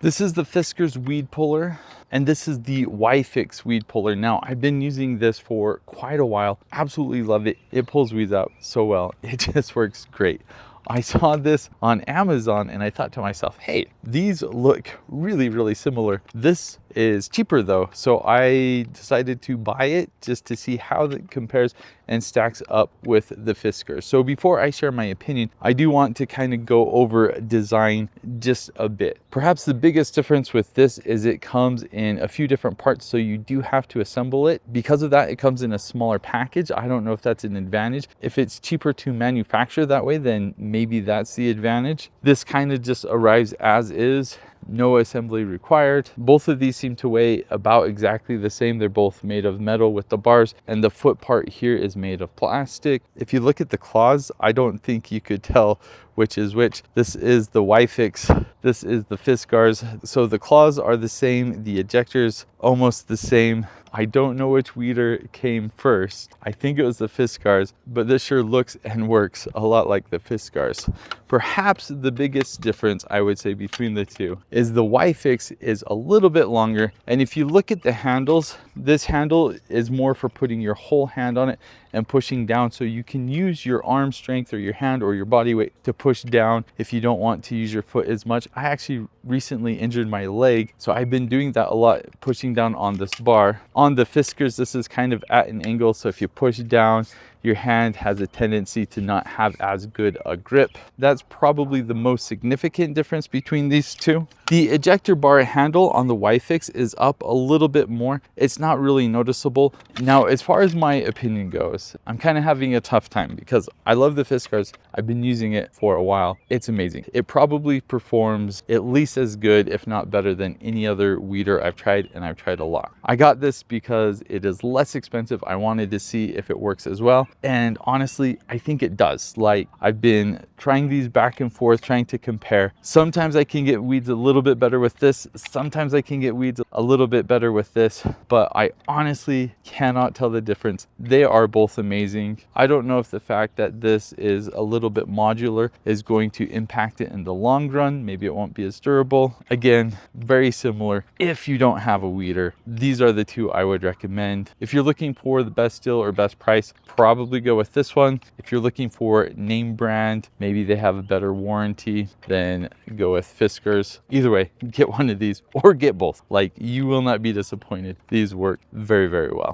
This is the Fiskars weed puller, and this is the WilFiks weed puller. Now, I've been using this for quite a while. Absolutely love it. It pulls weeds out so well. It just works great. I saw this on Amazon and I thought to myself, hey, these look really, really similar. This is cheaper though, so I decided to buy it just to see how it compares and stacks up with the Fiskars. So before I share my opinion, I do want to kind of go over design just a bit. Perhaps the biggest difference with this is it comes in a few different parts, so you do have to assemble it. Because of that, it comes in a smaller package. I don't know if that's an advantage. If it's cheaper to manufacture that way, then maybe that's the advantage. This kind of just arrives as is. No assembly required. Both of these seem to weigh about exactly the same. They're both made of metal with the bars, and the foot part here is made of plastic. If you look at the claws, I don't think you could tell which is which. This is the WilFiks, this is the Fiskars. So the claws are the same, the ejectors almost the same. I don't know which weeder came first. I think it was the Fiskars, but this sure looks and works a lot like the Fiskars. Perhaps the biggest difference I would say between the two is the WilFiks is a little bit longer. And if you look at the handles, this handle is more for putting your whole hand on it and pushing down, so you can use your arm strength or your hand or your body weight to push down if you don't want to use your foot as much. I actually recently injured my leg, so I've been doing that a lot, pushing down on this bar. On the Fiskars, this is kind of at an angle, so if you push down, your hand has a tendency to not have as good a grip. That's probably the most significant difference between these two. The ejector bar handle on the WilFiks is up a little bit more. It's not really noticeable. Now, as far as my opinion goes, I'm kind of having a tough time because I love the Fiskars. I've been using it for a while. It's amazing. It probably performs at least as good, if not better, than any other weeder I've tried, and I've tried a lot. I got this because it is less expensive. I wanted to see if it works as well. And honestly, I think it does. Like, I've been trying these back and forth, trying to compare. Sometimes I can get weeds a little bit better with this. Sometimes I can get weeds a little bit better with this, but I honestly cannot tell the difference. They are both amazing. I don't know if the fact that this is a little bit modular is going to impact it in the long run. Maybe it won't be as durable. Again, very similar. If you don't have a weeder, these are the two I would recommend. If you're looking for the best deal or best price, probably go with this one. If you're looking for name brand, maybe they have a better warranty, then go with Fiskars. Either way, get one of these or get both. Like, you will not be disappointed. These work very, very well.